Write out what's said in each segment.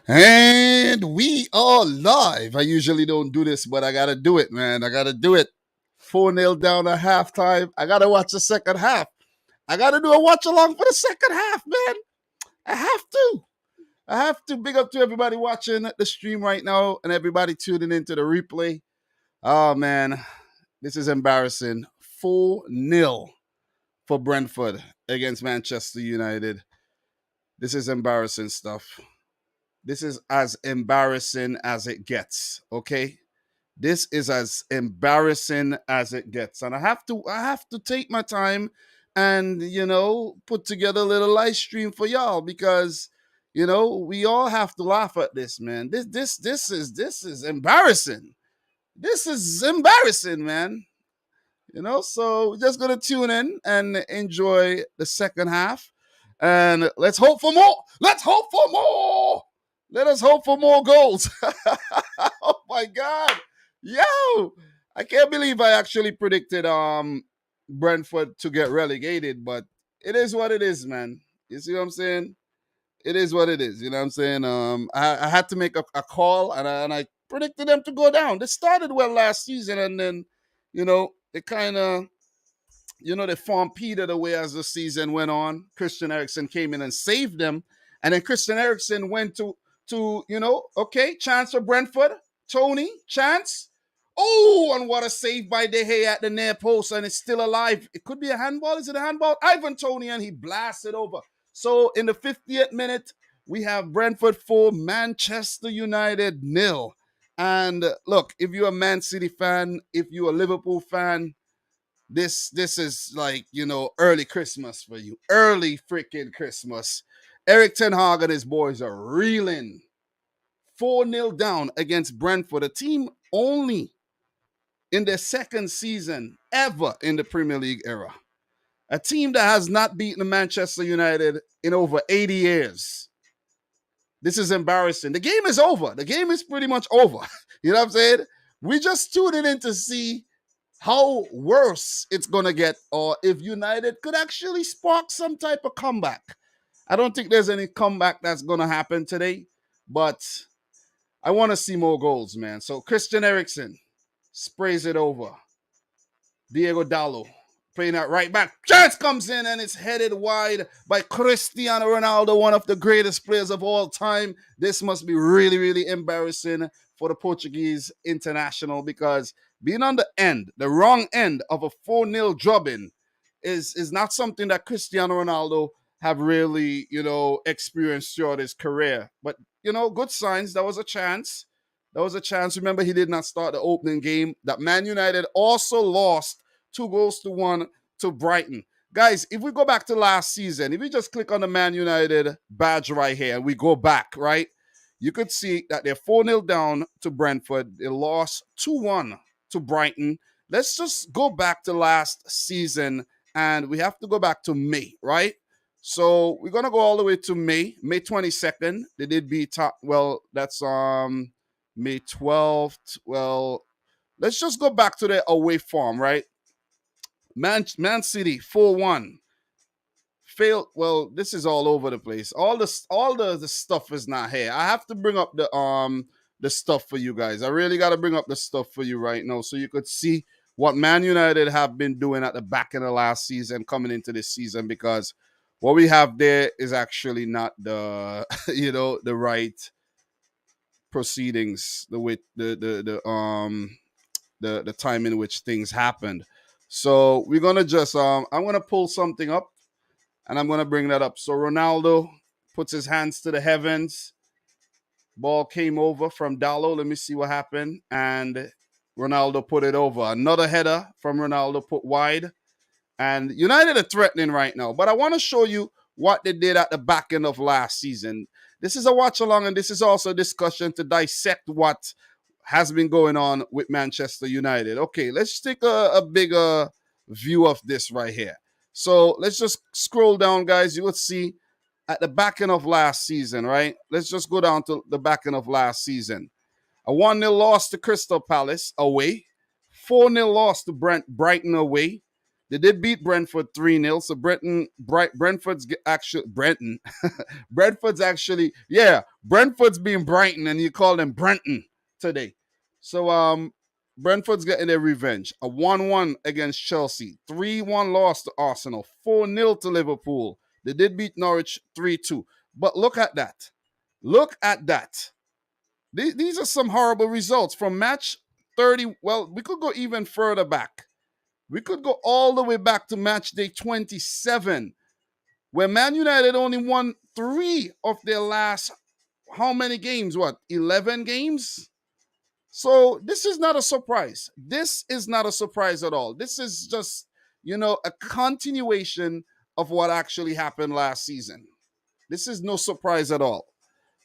And we are live. I usually don't do this, but I gotta do it, man. I gotta do it. 4-0 down at halftime. I gotta watch the second half. I gotta do a watch along for the second half, man. I have to. I have to. Big up to everybody watching the stream right now and everybody tuning into the replay. Oh man, this is embarrassing. 4-0 for Brentford against Manchester United. This is embarrassing stuff. This is as embarrassing as it gets, okay? This is as embarrassing as it gets. And I have to take my time and, put together a little live stream for y'all because, we all have to laugh at this, man. This is embarrassing. This is embarrassing, man. So we're just gonna tune in and enjoy the second half. And let's hope for more. Let's hope for more. Let us hope for more goals. Oh my god. Yo. I can't believe I actually predicted Brentford to get relegated, but it is what it is, man. You see what I'm saying? It is what it is. You know what I'm saying? I had to make a call and I predicted them to go down. They started well last season and then, they kind of they formed petered away as the season went on. Christian Eriksen came in and saved them. And then Christian Eriksen went okay, chance for Brentford. Tony, chance. Oh, and what a save by De Gea at the near post, and it's still alive. It could be a handball. Is it a handball? Ivan Tony, and he blasted over. So in the 50th minute, we have Brentford 4, Manchester United 0. And look, if you're a Man City fan, if you're a Liverpool fan, this is like, early Christmas for you. Early freaking Christmas. Eric Ten Hag and his boys are reeling. 4-0 down against Brentford, a team only in their second season ever in the Premier League era. A team that has not beaten Manchester United in over 80 years. This is embarrassing. The game is over. The game is pretty much over. You know what I'm saying? We just tuned in to see how worse it's going to get or if United could actually spark some type of comeback. I don't think there's any comeback that's going to happen today, but I want to see more goals, man. So Christian Eriksen sprays it over. Diego Dallo playing that right back. Chance comes in and it's headed wide by Cristiano Ronaldo, one of the greatest players of all time. This must be really, really embarrassing for the Portuguese international because being on the wrong end of a 4-0 drubbing is not something that Cristiano Ronaldo have really, experienced throughout his career. But, good signs. That was a chance. That was a chance. Remember, he did not start the opening game. That Man United also lost 2-1 to Brighton. Guys, if we go back to last season, if we just click on the Man United badge right here and we go back, right, you could see that they're 4-0 down to Brentford. They lost 2-1 to Brighton. Let's just go back to last season and we have to go back to May, right? So we're going to go all the way to May 22nd. They did beat that's May 12th. Well, let's just go back to the away form, right? Man City 4-1. Failed. Well, this is all over the place. All the stuff is not here. I have to bring up the stuff for you guys. I really got to bring up the stuff for you right now so you could see what Man United have been doing at the back end of last season coming into this season, because what we have there is actually not the the right proceedings, the way the time in which things happened. So we're gonna just I'm gonna pull something up and I'm gonna bring that up. So Ronaldo puts his hands to the heavens. Ball came over from Dallo. Let me see what happened. And Ronaldo put it over. Another header from Ronaldo put wide. And United are threatening right now. But I want to show you what they did at the back end of last season. This is a watch along, and this is also a discussion to dissect what has been going on with Manchester United. Okay, let's take a bigger view of this right here. So let's just scroll down, guys. You will see at the back end of last season, right? Let's just go down to the back end of last season. A 1-0 loss to Crystal Palace away. 4-0 loss to Brighton away. They did beat Brentford 3-0. So Brentford's actually Brenton. Brentford's actually, yeah, Brentford's being Brighton and you call them Brenton today. So Brentford's getting their revenge. A 1-1 against Chelsea, 3-1 loss to Arsenal, 4-0 to Liverpool. They did beat Norwich 3-2. But look at that. Look at that. These are some horrible results from match 30. Well, we could go even further back. We could go all the way back to match day 27, where Man United only won 3 of their last, how many games? What, 11 games? So this is not a surprise. This is not a surprise at all. This is just, a continuation of what actually happened last season. This is no surprise at all.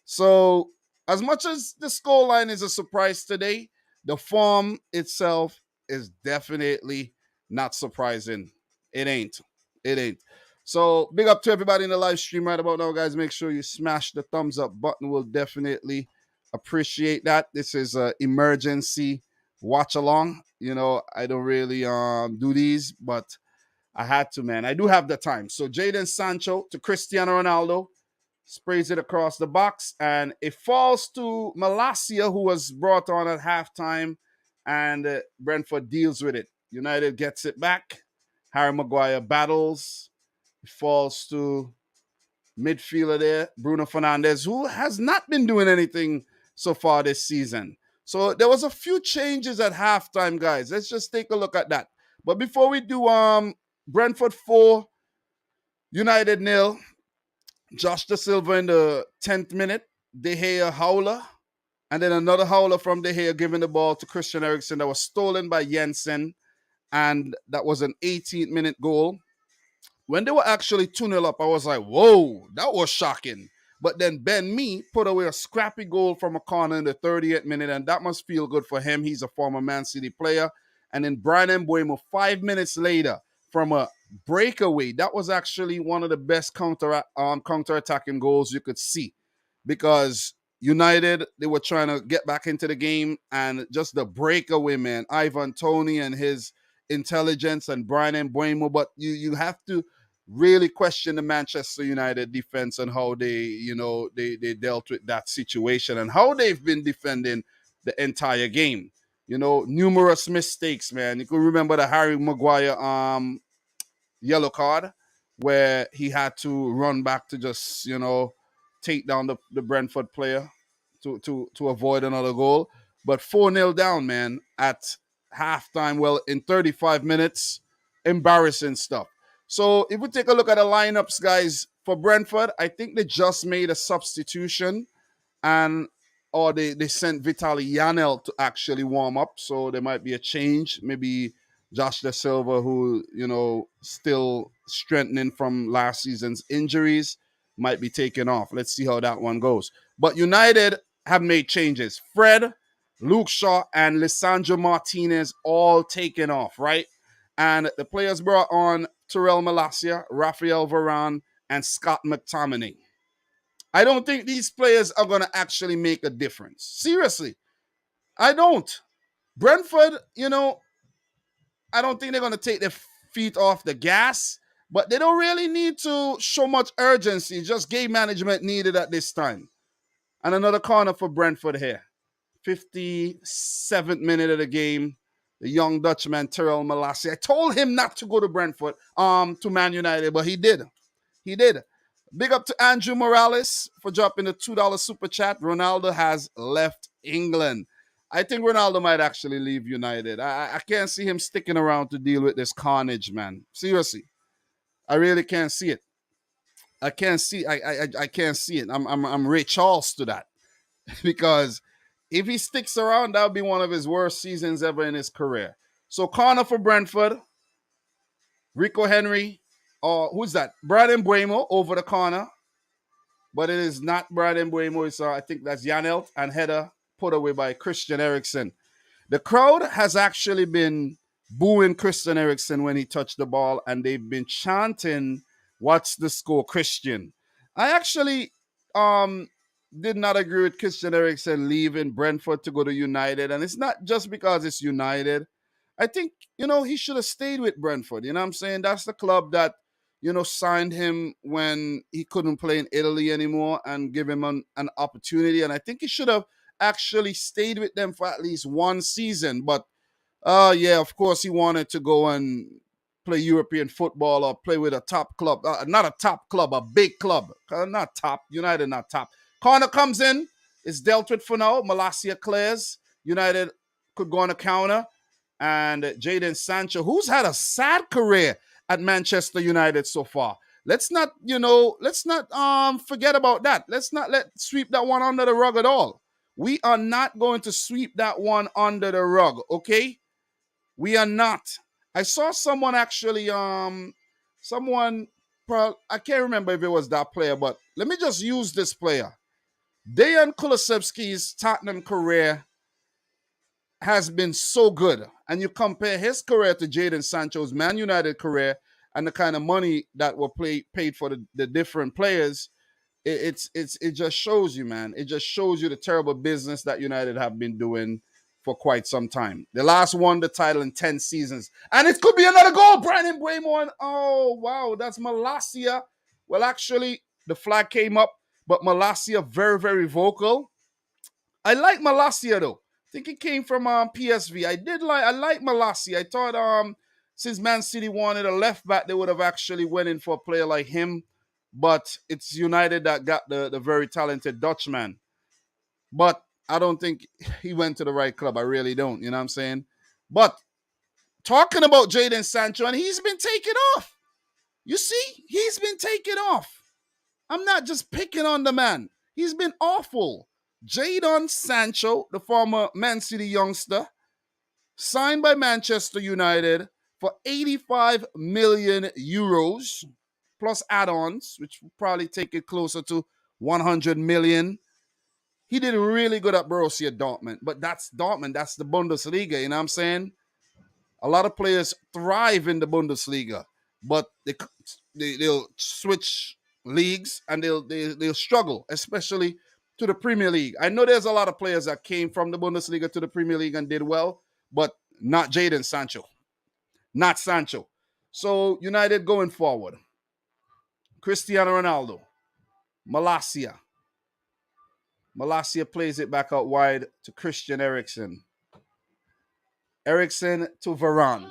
So, as much as the scoreline is a surprise today, the form itself is definitely not surprising. It ain't. It ain't. So, big up to everybody in the live stream right about now, guys. Make sure you smash the thumbs up button. We'll definitely appreciate that. This is an emergency watch along. I don't really do these, but I had to, man. I do have the time. So, Jadon Sancho to Cristiano Ronaldo. Sprays it across the box, and it falls to Malacia, who was brought on at halftime, and Brentford deals with it. United gets it back. Harry Maguire battles. It falls to midfielder there, Bruno Fernandes, who has not been doing anything so far this season. So there was a few changes at halftime, guys. Let's just take a look at that. But before we do, Brentford 4, United 0. Josh Da Silva in the 10th minute, De Gea howler, and then another howler from De Gea giving the ball to Christian Eriksen that was stolen by Jensen, and that was an 18th minute goal. When they were actually 2-0 up, I was like, whoa, that was shocking. But then Ben Mee put away a scrappy goal from a corner in the 38th minute, and that must feel good for him. He's a former Man City player. And then Bryan Mbeumo 5 minutes later from a breakaway. That was actually one of the best counter-attacking goals you could see, because United, they were trying to get back into the game, and just the breakaway, man, Ivan Toney and his intelligence, and Bryan Mbeumo. But you have to really question the Manchester United defense and how they dealt with that situation and how they've been defending the entire game. Numerous mistakes, man. You can remember the Harry Maguire yellow card where he had to run back to just, take down the Brentford player to avoid another goal. But 4-0 down, man, at halftime. Well, in 35 minutes, embarrassing stuff. So if we take a look at the lineups, guys, for Brentford, I think they just made a substitution, or they sent Vitaly Janel to actually warm up. So there might be a change. Maybe Josh Da Silva, who, still strengthening from last season's injuries, might be taken off. Let's see how that one goes. But United have made changes. Fred, Luke Shaw, and Lisandro Martinez all taken off, right? And the players brought on Terrell Malacia, Rafael Varane, and Scott McTominay. I don't think these players are going to actually make a difference. Seriously, I don't. Brentford, I don't think they're going to take their feet off the gas, but they don't really need to show much urgency. Just game management needed at this time. And another corner for Brentford here. 57th minute of the game. The young Dutchman, Terrell Malacia. I told him not to go to Brentford, to Man United, but he did. He did. Big up to Andrew Morales for dropping the $2 super chat. Ronaldo has left England. I think Ronaldo might actually leave United. I can't see him sticking around to deal with this carnage, man. Seriously. I really can't see it. I can't see I can't see it. I'm Ray Charles to that. Because if he sticks around, that would be one of his worst seasons ever in his career. So corner for Brentford. Rico Henry. Who's that? Bryan Mbeumo over the corner. But it is not Bryan Mbeumo. It's, I think that's Janelt, and header put away by Christian Eriksen. The crowd has actually been booing Christian Eriksen when he touched the ball, and they've been chanting, "What's the score, Christian?" I actually did not agree with Christian Eriksen leaving Brentford to go to United, and it's not just because it's United. I think, he should have stayed with Brentford. You know what I'm saying? That's the club that, signed him when he couldn't play in Italy anymore and give him an opportunity. And I think he should have actually stayed with them for at least one season. But yeah, of course, he wanted to go and play European football or play with a top club. Not a top club, a big club. Not top. United, not top. Corner comes in. It's dealt with for now. Malacia clears. United could go on a counter. And Jadon Sancho, who's had a sad career at Manchester United so far. Let's not forget about that. Let's not sweep that one under the rug at all. We are not going to sweep that one under the rug, okay? We are not. I saw someone actually, I can't remember if it was that player, but let me just use this player. Dejan Kulusevski's Tottenham career has been so good. And you compare his career to Jadon Sancho's Man United career and the kind of money that were paid for the different players, it just shows you, man. It just shows you the terrible business that United have been doing for quite some time. The last won the title in 10 seasons. And it could be another goal. Brandon Buemo. Oh, wow. That's Malacia. Well, actually, the flag came up, but Malacia very, very vocal. I like Malacia, though. I think he came from PSV. I like Malacia. I thought since Man City wanted a left back, they would have actually went in for a player like him. But it's United that got the very talented Dutchman. But I don't think he went to the right club. I really don't. You know what I'm saying? But talking about Jadon Sancho, and he's been taken off. You see? He's been taken off. I'm not just picking on the man. He's been awful. Jadon Sancho, the former Man City youngster, signed by Manchester United for 85 million euros plus add-ons, which will probably take it closer to 100 million. He did really good at Borussia Dortmund, but that's Dortmund. That's the Bundesliga, you know what I'm saying? A lot of players thrive in the Bundesliga, but they'll switch leagues and they'll struggle, especially to the Premier League. I know there's a lot of players that came from the Bundesliga to the Premier League and did well, but not Jadon Sancho. Not Sancho. So United going forward. Cristiano Ronaldo. Malacia. Malacia plays it back out wide to Christian Eriksen. Eriksen to Varane.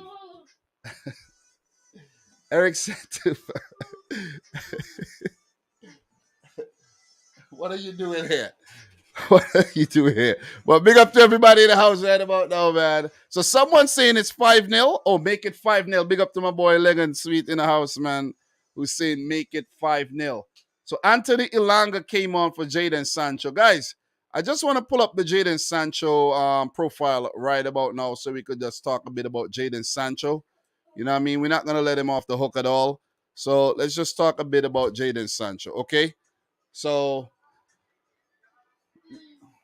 Eriksen to What are you doing here? What are you doing here? Well, big up to everybody in the house right about now, man. So someone's saying it's 5-0. Oh, make it 5-0. Big up to my boy Legan Sweet in the house, man, who's saying make it 5-0. So Anthony Ilanga came on for Jadon Sancho. Guys, I just want to pull up the Jadon Sancho profile right about now so we could just talk a bit about Jadon Sancho. You know what I mean? We're not going to let him off the hook at all. So let's just talk a bit about Jadon Sancho, okay? So,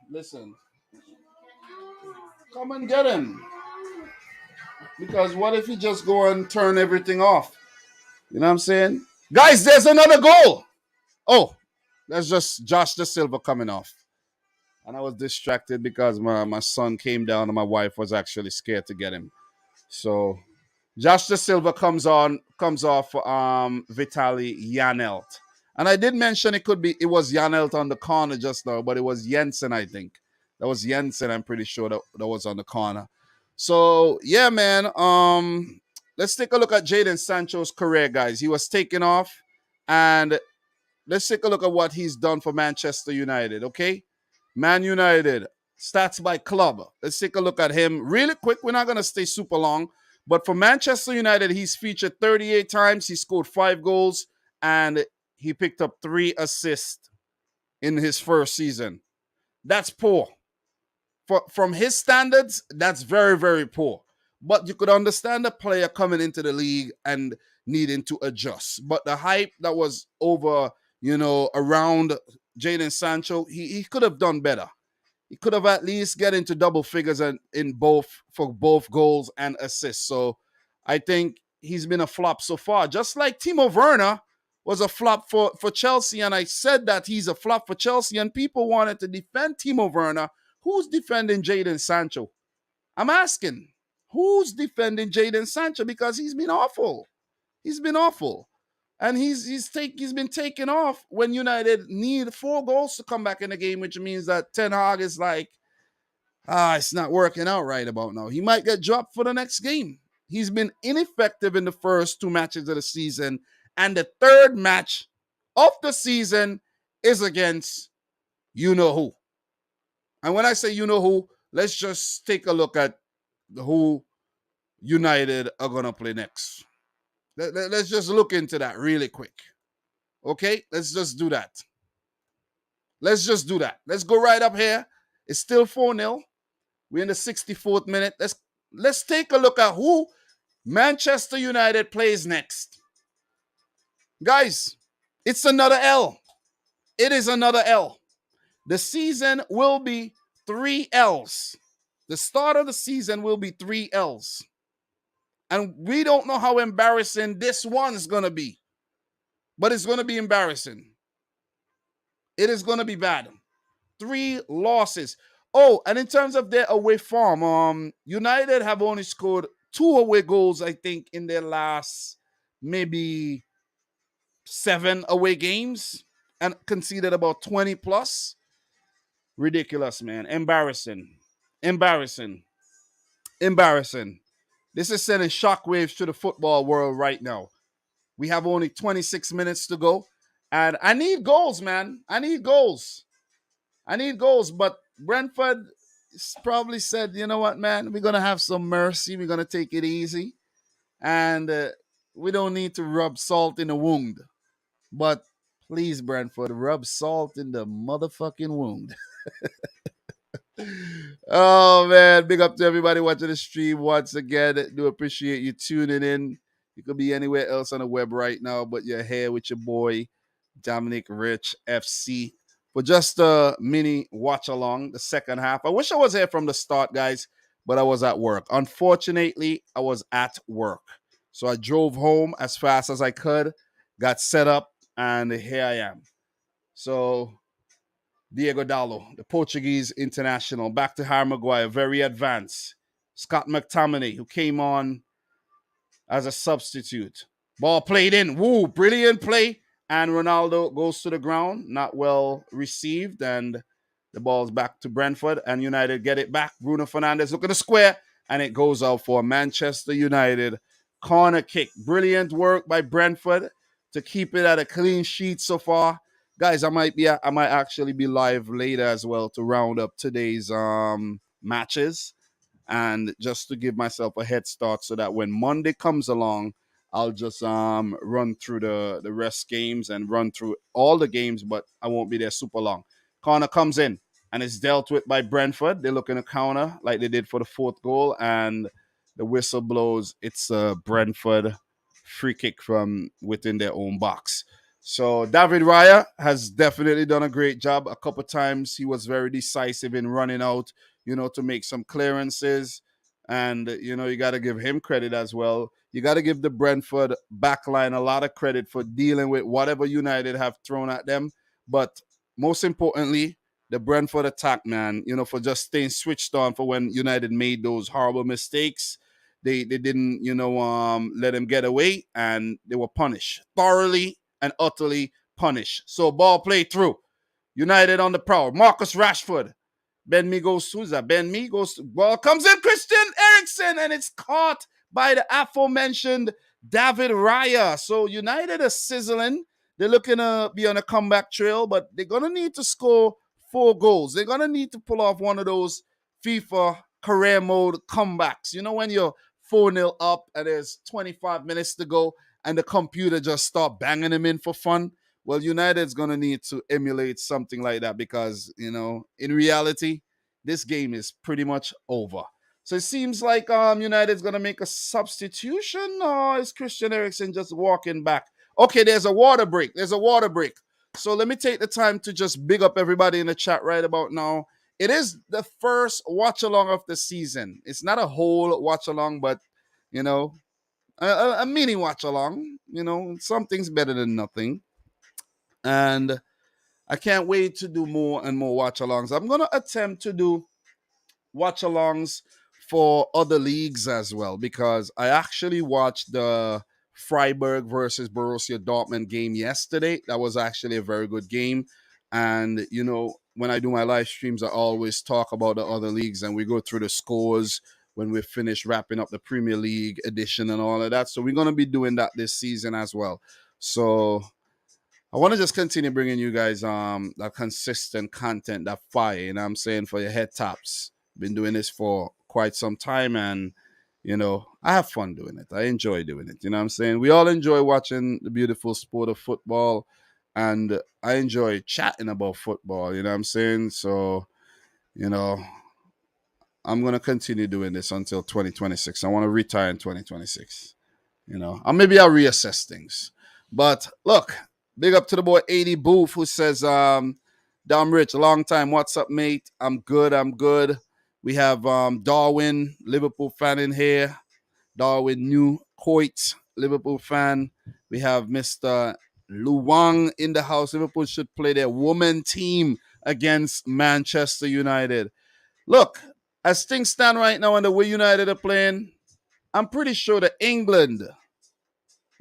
listen. Come and get him. Because what if he just go and turn everything off? You know what I'm saying? Guys, there's another goal. Oh, that's just Josh Da Silva coming off. And I was distracted because my son came down and my wife was actually scared to get him. So Josh Da Silva comes off Vitali Janelt. And I did mention it was Janelt on the corner just now, but it was Jensen, I think. That was Jensen, I'm pretty sure that was on the corner. So yeah, man. Let's take a look at Jadon Sancho's career, guys. He was taken off, and let's take a look at what he's done for Manchester United, okay? Man United, stats by club. Let's take a look at him really quick. We're not going to stay super long. But for Manchester United, he's featured 38 times. He scored 5 goals, and he picked up 3 assists in his first season. That's poor. From his standards, that's very, very poor. But you could understand a player coming into the league and needing to adjust. But the hype that was over, around Jadon Sancho, he could have done better. He could have at least get into double figures for both goals and assists. So I think he's been a flop so far. Just like Timo Werner was a flop for Chelsea, and I said that he's a flop for Chelsea, and people wanted to defend Timo Werner. Who's defending Jadon Sancho? I'm asking. Who's defending Jadon Sancho? Because he's been awful. He's been awful. And he's been taken off when United need 4 goals to come back in the game, which means that Ten Hag is like, it's not working out right about now. He might get dropped for the next game. He's been ineffective in the first 2 matches of the season, and the third match of the season is against you know who. And when I say you know who, let's just take a look at who United are going to play next. Let's just look into that really quick. Okay? Let's just do that. Let's go right up here. It's still 4-0. We're in the 64th minute. Let's take a look at who Manchester United plays next. Guys, it's another L. It is another L. The season will be 3 L's. The start of the season will be 3 L's. And we don't know how embarrassing this one's going to be. But it's going to be embarrassing. It is going to be bad. 3 losses. Oh, and in terms of their away form, United have only scored 2 away goals, I think, in their last maybe 7 away games and conceded about 20 plus. Ridiculous, man. Embarrassing. This is sending shockwaves to the football world right now. We have only 26 minutes to go. And I need goals, man. I need goals. But Brentford probably said, you know what, man? We're going to have some mercy. We're going to take it easy. And we don't need to rub salt in the wound. But please, Brentford, rub salt in the motherfucking wound. Oh, man. Big up to everybody watching the stream once again. Do appreciate you tuning in. You could be anywhere else on the web right now, but you're here with your boy, Dominic Rich FC, for just a mini watch along the second half. I wish I was here from the start, guys, but I was at work. Unfortunately, I was at work. So I drove home as fast as I could, got set up, and here I am. So Diego Dallo, the Portuguese international, back to Harry Maguire, very advanced. Scott McTominay, who came on as a substitute. Ball played in. Woo, brilliant play. And Ronaldo goes to the ground, not well received, and the ball's back to Brentford, and United get it back. Bruno Fernandes look at the square, and it goes out for Manchester United corner kick. Brilliant work by Brentford to keep it at a clean sheet so far. Guys, I might actually be live later as well to round up today's matches, and just to give myself a head start so that when Monday comes along, I'll just run through the rest games and run through all the games, but I won't be there super long. Corner comes in, and it's dealt with by Brentford. They're looking to counter like they did for the 4th goal, and the whistle blows. It's a Brentford free kick from within their own box. So David Raya has definitely done a great job. A couple times he was very decisive in running out, to make some clearances. And, you got to give him credit as well. You got to give the Brentford backline a lot of credit for dealing with whatever United have thrown at them. But most importantly, the Brentford attack, man, for just staying switched on for when United made those horrible mistakes. They didn't, let them get away, and they were punished. Thoroughly and utterly punished. So ball played through. United on the prowl. Marcus Rashford. Ben Mee goes, who's that? Ben Mee goes, ball comes in, Christian Eriksen, and it's caught by the aforementioned David Raya. So United are sizzling. They're looking to be on a comeback trail, but they're going to need to score 4 goals. They're going to need to pull off one of those FIFA career mode comebacks. When you're 4-0 up and there's 25 minutes to go and the computer just start banging them in for fun. Well, United's going to need to emulate something like that because, in reality, this game is pretty much over. So it seems like United's going to make a substitution, or is Christian Eriksen just walking back? Okay, there's a water break. So let me take the time to just big up everybody in the chat right about now. It is the first watch-along of the season. It's not a whole watch-along, but, a mini watch-along. Something's better than nothing. And I can't wait to do more and more watch-alongs. I'm going to attempt to do watch-alongs for other leagues as well, because I actually watched the Freiburg versus Borussia Dortmund game yesterday. That was actually a very good game. And, you know, when I do my live streams, I always talk about the other leagues and we go through the scores when we finish wrapping up the Premier League edition and all of that. So we're going to be doing that this season as well. So I want to just continue bringing you guys that consistent content, that fire, you know what I'm saying, for your head tops. Been doing this for quite some time, and you know, I have fun doing it. I enjoy doing it. You know what I'm saying? We all enjoy watching the beautiful sport of football, and I enjoy chatting about football, you know what I'm saying? So, you know, I'm gonna continue doing this until 2026. I want to retire in 2026. You know, or maybe I'll reassess things. But look, big up to the boy 80 Booth who says, Dom Rich, long time. What's up, mate? I'm good. I'm good. We have Darwin, Liverpool fan in here. Darwin New Coit, Liverpool fan. We have Mr. Luwang in the house. Liverpool should play their woman team against Manchester United. Look, as things stand right now and the way United are playing, I'm pretty sure the England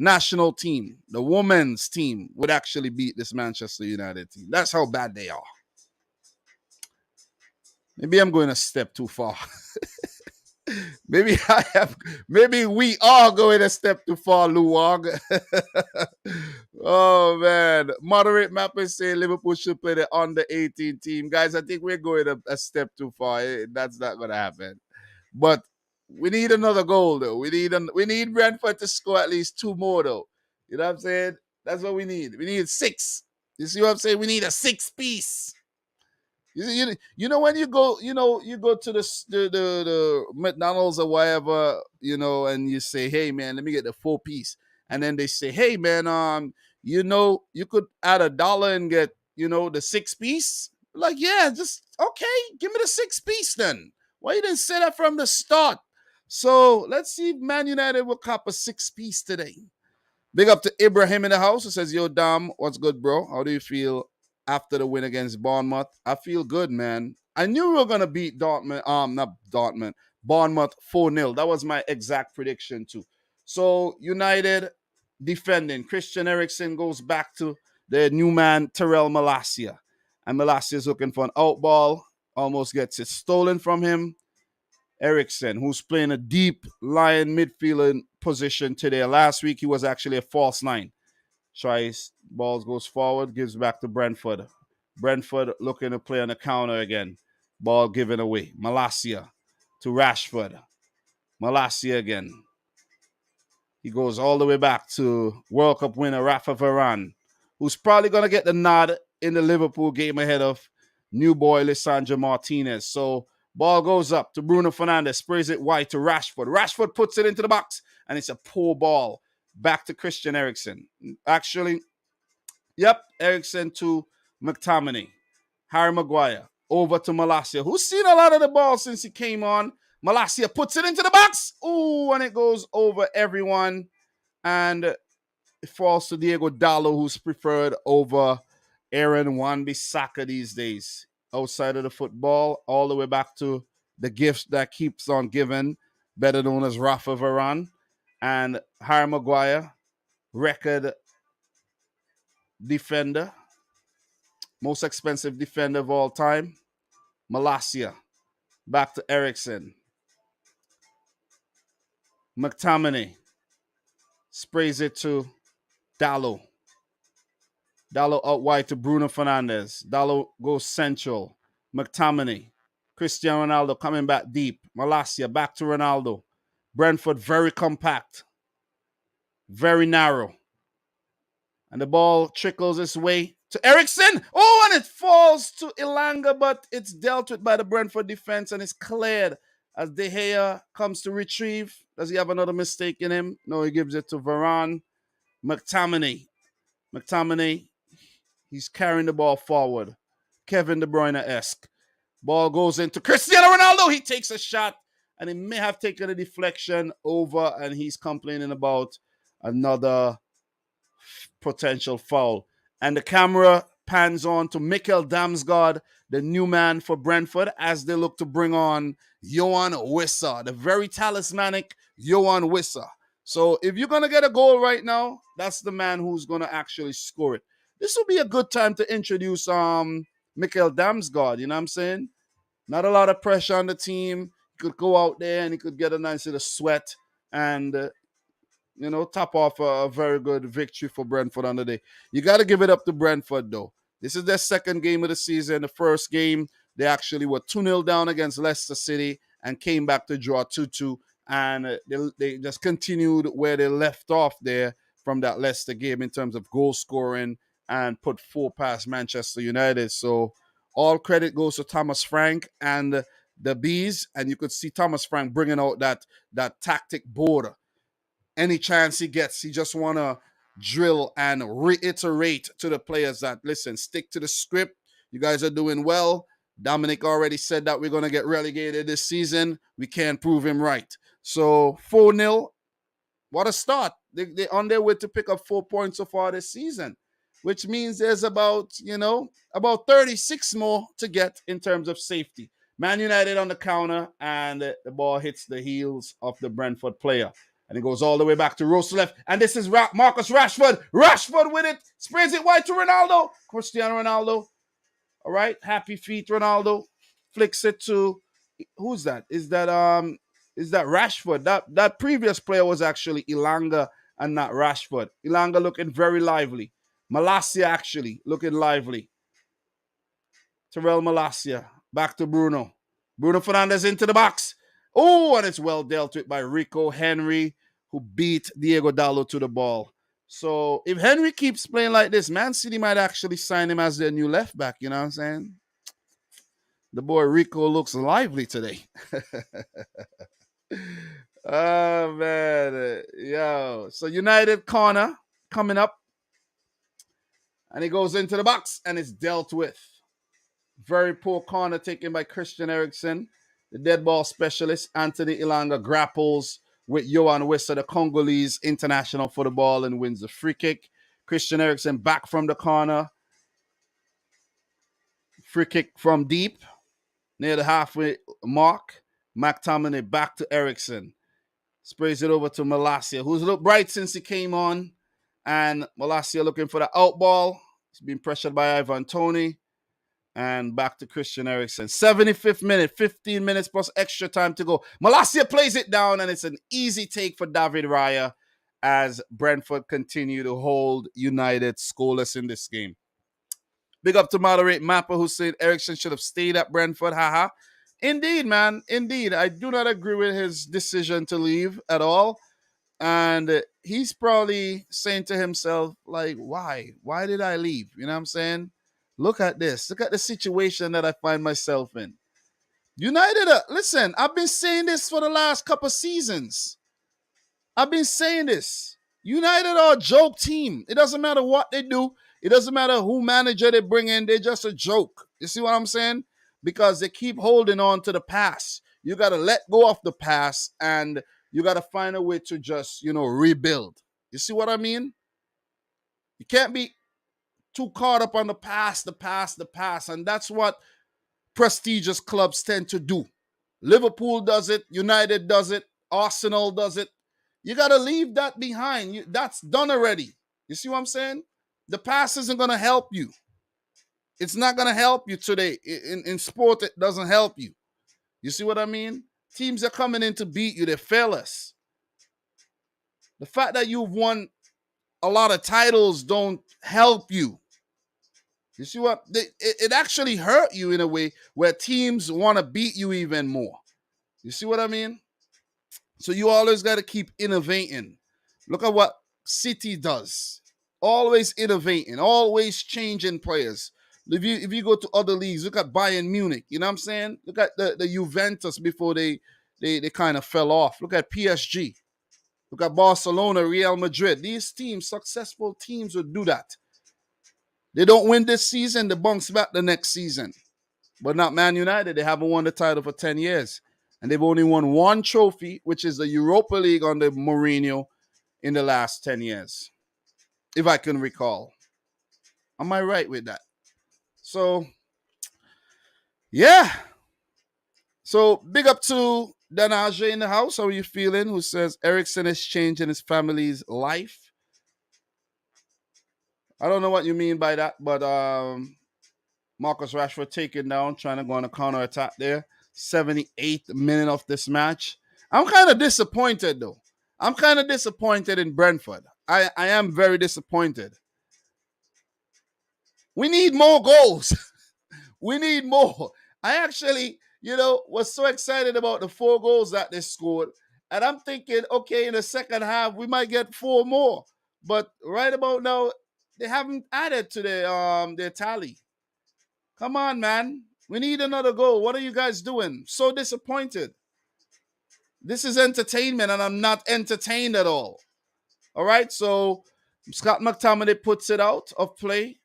national team, the women's team, would actually beat this Manchester United team. That's how bad they are. Maybe I'm going a step too far. Maybe we are going a step too far, Luwag. Oh man. Moderate map is saying Liverpool should play the under 18 team. Guys, I think we're going a step too far. That's not gonna happen. But we need another goal though. We need Brentford to score at least 2 more though. You know what I'm saying? That's what we need. We need 6. You see what I'm saying? We need a 6-piece. You know when you go to the McDonald's or whatever, you know, and you say, hey man, let me get the 4-piece, and then they say, hey man, you know, you could add $1 and get, you know, the 6-piece. Like, yeah, just okay, give me the 6-piece then. Why you didn't say that from the start? So let's see if Man United will cop a 6-piece today. Big up to Ibrahim in the house who says, yo, Dom, what's good, bro? How do you feel after the win against Bournemouth? I feel good, man. I knew we were going to beat Bournemouth 4-0. That was my exact prediction, too. So, United defending. Christian Eriksen goes back to the new man, Terrell Malacia. And Malacia is looking for an out ball. Almost gets it stolen from him. Eriksen, who's playing a deep line midfielder position today. Last week, he was actually a false 9. Tries, balls goes forward, gives back to Brentford. Brentford looking to play on the counter again. Ball given away. Malacia to Rashford. Malacia again. He goes all the way back to World Cup winner Rafa Varane, who's probably going to get the nod in the Liverpool game ahead of new boy Lisandro Martinez. So ball goes up to Bruno Fernandes, sprays it wide to Rashford. Rashford puts it into the box, and it's a poor ball. Back to Christian Eriksen. Actually, yep, Eriksen to McTominay. Harry Maguire over to Malacia, who's seen a lot of the ball since he came on. Malacia puts it into the box. Ooh, and it goes over everyone. And it falls to Diego Dallo, who's preferred over Aaron Wan-Bissaka these days. Outside of the football, all the way back to the gift that keeps on giving, better known as Rafa Varane. And Harry Maguire, record defender, most expensive defender of all time. Malacia, back to Eriksen. McTominay sprays it to Dallo. Dallo out wide to Bruno Fernandes. Dallo goes central. McTominay. Cristiano Ronaldo coming back deep. Malacia back to Ronaldo. Brentford very compact. Very narrow. And the ball trickles its way to Eriksen. Oh, and it falls to Elanga, but it's dealt with by the Brentford defense and it's cleared as De Gea comes to retrieve. Does he have another mistake in him? No, he gives it to Varane. McTominay. He's carrying the ball forward. Kevin De Bruyne-esque. Ball goes into Cristiano Ronaldo. He takes a shot, and he may have taken a deflection over, and he's complaining about another potential foul. And the camera pans on to Mikkel Damsgaard, the new man for Brentford, as they look to bring on Johan Wissa, the very talismanic Johan Wissa. So if you're going to get a goal right now, that's the man who's going to actually score it. This will be a good time to introduce Mikkel Damsgaard, you know what I'm saying? Not a lot of pressure on the team. He could go out there and he could get a nice little sweat and top off a very good victory for Brentford on the day. You got to give it up to Brentford, though. This is their second game of the season. The first game, they actually were 2-0 down against Leicester City and came back to draw 2-2. And they just continued where they left off there from that Leicester game in terms of goal scoring and put 4 past Manchester United. So all credit goes to Thomas Frank and the Bees. And you could see Thomas Frank bringing out that tactic board. Any chance he gets, he just want to drill and reiterate to the players that, listen, stick to the script. You guys are doing well. Dominic already said that we're going to get relegated this season. We can't prove him right. So 4-0, what a start. They're on their way to pick up 4 points so far this season, which means there's about 36 more to get in terms of safety. Man United on the counter, and the ball hits the heels of the Brentford player. And it goes all the way back to Rose left. And this is Marcus Rashford. Rashford with it. Sprays it wide to Ronaldo. Cristiano Ronaldo. All right. Happy feet, Ronaldo. Flicks it to... Who's that? Is that Rashford? That previous player was actually Ilanga and not Rashford. Ilanga looking very lively. Malacia actually looking lively. Terrell Malacia. Back to Bruno. Bruno Fernandes into the box. Oh, and it's well dealt with by Rico Henry, who beat Diego Dallo to the ball. So if Henry keeps playing like this, Man City might actually sign him as their new left back. You know what I'm saying? The boy Rico looks lively today. Oh, man. Yo. So United corner coming up. And he goes into the box and it's dealt with. Very poor corner taken by Christian Eriksen. The dead ball specialist, Anthony Ilanga, grapples with Johan Wissa, the Congolese international, for the ball and wins the free kick. Christian Eriksen back from the corner. Free kick from deep, near the halfway mark. McTominay back to Eriksen. Sprays it over to Malacia, who's looked bright since he came on. And Malacia looking for the out ball. He's been pressured by Ivan Toney. And back to Christian Eriksen. 75th minute, 15 minutes plus extra time to go. Malacia plays it down, and it's an easy take for David Raya as Brentford continue to hold United scoreless in this game. Big up to Moderate Mapper, who said Eriksen should have stayed at Brentford. Haha. Indeed, man. Indeed. I do not agree with his decision to leave at all. And he's probably saying to himself, like, why? Why did I leave? You know what I'm saying? Look at this. Look at the situation that I find myself in. United, listen, I've been saying this for the last couple seasons. I've been saying this. United are a joke team. It doesn't matter what they do. It doesn't matter who manager they bring in. They're just a joke. You see what I'm saying? Because they keep holding on to the past. You got to let go of the past and you got to find a way to just, rebuild. You see what I mean? You can't be too caught up on the past. And that's what prestigious clubs tend to do. Liverpool does it. United does it. Arsenal does it. You got to leave that behind. That's done already. You see what I'm saying? The past isn't going to help you. It's not going to help you today. In sport, it doesn't help you. You see what I mean? Teams are coming in to beat you. They fail us. The fact that you've won a lot of titles don't help you. You see what? It actually hurt you in a way where teams want to beat you even more. You see what I mean? So you always got to keep innovating. Look at what City does. Always innovating, always changing players. If you go to other leagues, look at Bayern Munich. You know what I'm saying? Look at the Juventus before they kind of fell off. Look at PSG. Look at Barcelona, Real Madrid. These teams, successful teams, would do that. They don't win this season, they bounce back the next season. But not Man United. They haven't won the title for 10 years. And they've only won one trophy, which is the Europa League under Mourinho in the last 10 years. If I can recall. Am I right with that? So, yeah. So, big up to Danaje in the house. How are you feeling? Who says Ericsson is changing his family's life? I don't know what you mean by that, but Marcus Rashford taken down, trying to go on a counter attack there. 78th minute of this match. I'm kind of disappointed though. I'm kind of disappointed in Brentford. I am very disappointed. We need more goals. We need more. I actually, was so excited about the 4 goals that they scored. And I'm thinking, okay, in the second half, we might get 4 more. But right about now, they haven't added to their tally. Come on, man. We need another goal. What are you guys doing? So disappointed. This is entertainment, and I'm not entertained at all. All right, so Scott McTominay puts it out of play.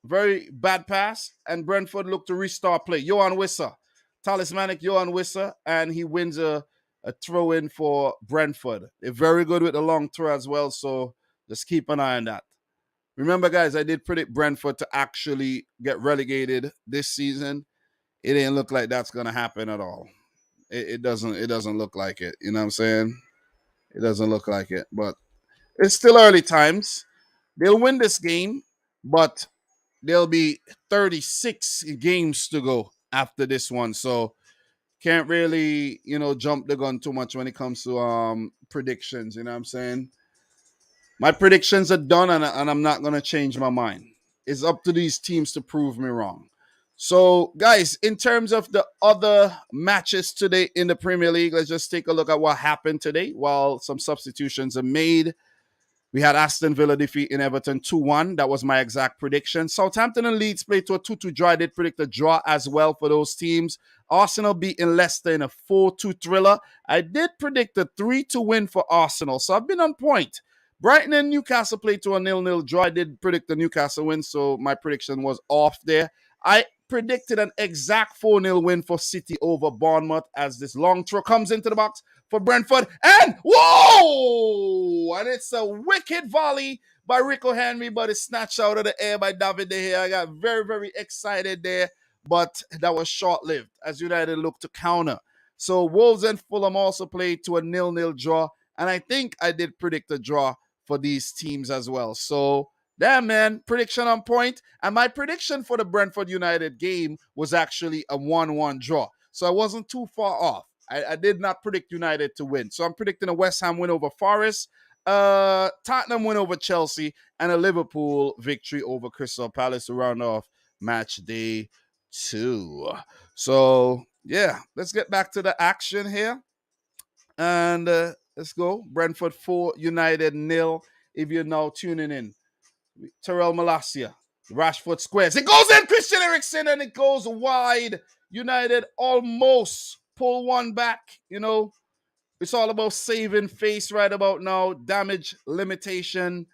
Very bad pass, and Brentford look to restart play. Johan Wissa, talismanic Johan Wissa, and he wins a throw in for Brentford. They're very good with the long throw as well, so just keep an eye on that. Remember, guys, I did predict Brentford to actually get relegated this season. It didn't look like that's gonna happen at all. It doesn't. It doesn't look like it. You know what I'm saying? It doesn't look like it. But it's still early times. They'll win this game, but there'll be 36 games to go after this one. So can't really, jump the gun too much when it comes to predictions. You know what I'm saying? My predictions are done, and I'm not gonna change my mind. It's up to these teams to prove me wrong. So, guys, in terms of the other matches today in the Premier League, let's just take a look at what happened today while some substitutions are made. We had Aston Villa defeating Everton 2-1. That was my exact prediction. Southampton and Leeds played to a 2-2 draw. I did predict a draw as well for those teams. Arsenal beating Leicester in a 4-2 thriller. I did predict a 3-2 win for Arsenal, so I've been on point. Brighton and Newcastle played to a 0-0 draw. I did predict the Newcastle win, so my prediction was off there. I predicted an exact 4-0 win for City over Bournemouth as this long throw comes into the box for Brentford. And whoa! And it's a wicked volley by Rico Henry, but it's snatched out of the air by David De Gea. I got very, very excited there, but that was short-lived as United looked to counter. So Wolves and Fulham also played to a 0-0 draw, and I think I did predict a draw for these teams as well. So, damn, man, prediction on point. And my prediction for the Brentford United game was actually a 1-1 draw. So I wasn't too far off. I did not predict United to win. So I'm predicting a West Ham win over Forest, Tottenham win over Chelsea, and a Liverpool victory over Crystal Palace to round off match day 2. So, yeah, let's get back to the action here. And let's go. Brentford 4, United 0. If you're now tuning in, Terrell Malacia, Rashford squares. It goes in, Christian Eriksen, and it goes wide. United almost pull one back. It's all about saving face right about now. Damage limitation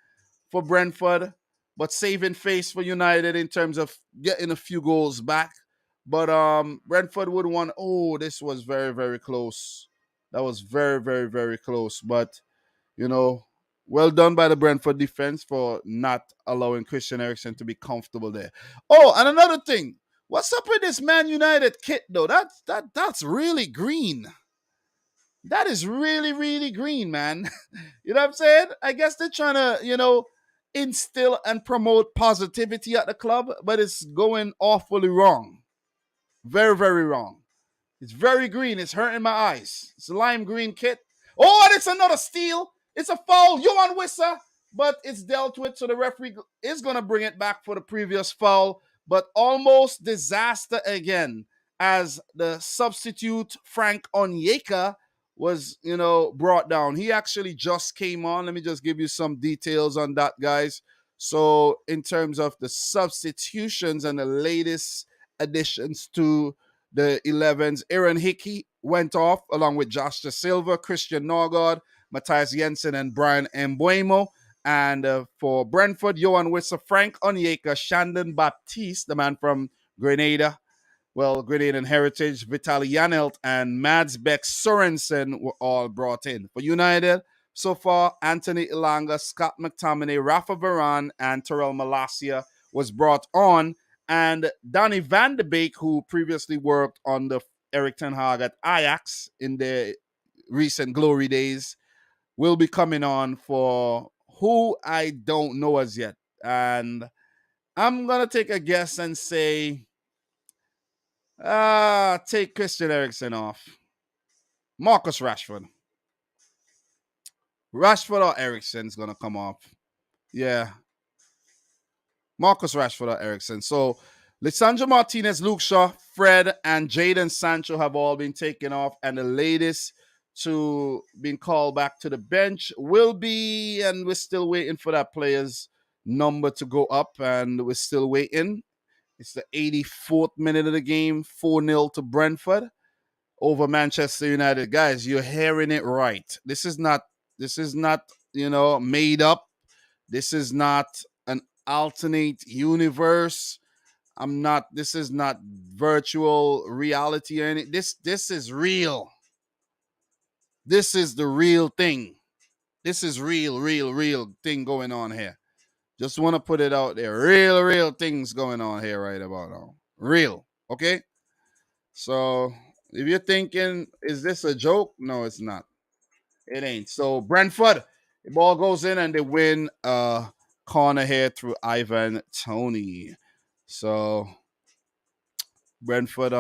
for Brentford, but saving face for United in terms of getting a few goals back. But Brentford would want. Oh, this was very, very close. That was very, very, very close. But well done by the Brentford defense for not allowing Christian Eriksen to be comfortable there. Oh, and another thing. What's up with this Man United kit, though? That's really green. That is really, really green, man. You know what I'm saying? I guess they're trying to, instill and promote positivity at the club, but it's going awfully wrong. Very, very wrong. It's very green. It's hurting my eyes. It's a lime green kit. Oh, and it's another steal. It's a foul. Johan Wissa, but it's dealt with. So the referee is going to bring it back for the previous foul, but almost disaster again as the substitute Frank Onyeka was, brought down. He actually just came on. Let me just give you some details on that, guys. So in terms of the substitutions and the latest additions to the 11s, Aaron Hickey went off along with Josh Da Silva, Christian Norgard, Matthias Jensen, and Brian Mbuemo. And for Brentford, Johan Wissa, Frank Onyeka, Shandon Baptiste, the man from Grenada, Grenadian heritage, Vitaly Janelt, and Mads Beck Sorensen were all brought in. For United, so far, Anthony Ilanga, Scott McTominay, Rafa Varane, and Terrell Malacia was brought on. And Donny van de Beek, who previously worked on the Erik ten Hag at Ajax in the recent glory days, will be coming on for who I don't know as yet. And I'm going to take a guess and say, take Christian Eriksen off. Marcus Rashford. Rashford or Eriksen's going to come off. Yeah. Marcus Rashford or Eriksen. So, Lisandro Martinez, Luke Shaw, Fred, and Jadon Sancho have all been taken off. And the latest to being called back to the bench will be, and we're still waiting for that player's number to go up. And we're still waiting. It's the 84th minute of the game, 4-0 to Brentford over Manchester United. Guys, you're hearing it right. This is not, made up. This is not an alternate universe. This is not virtual reality or anything. This is real. This is the real thing. This is real thing going on here. Just want to put it out there. Real things going on here right about now. Real. Okay? So if you're thinking, is this a joke? No, it's not. It ain't. So Brentford, the ball goes in and they win corner here through Ivan Toney. So Brentford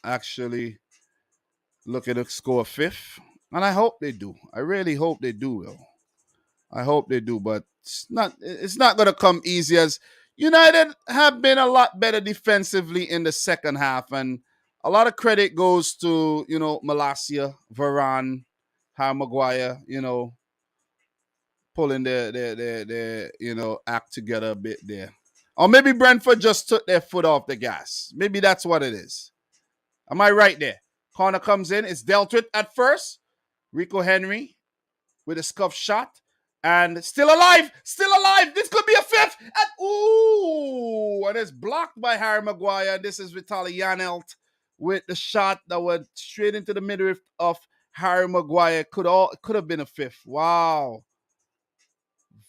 actually looking to score fifth. And I hope they do. I really hope they do, though. I hope they do, but it's not gonna come easy, as United have been a lot better defensively in the second half, and a lot of credit goes to, Malacia, Varane, Harry Maguire, pulling their act together a bit there. Or maybe Brentford just took their foot off the gas. Maybe that's what it is. Am I right there? Corner comes in. It's dealt with at first. Rico Henry with a scuff shot. And still alive. This could be a fifth. And it's blocked by Harry Maguire. This is Vitaly Janelt with the shot that went straight into the midriff of Harry Maguire. Could have been a fifth. Wow.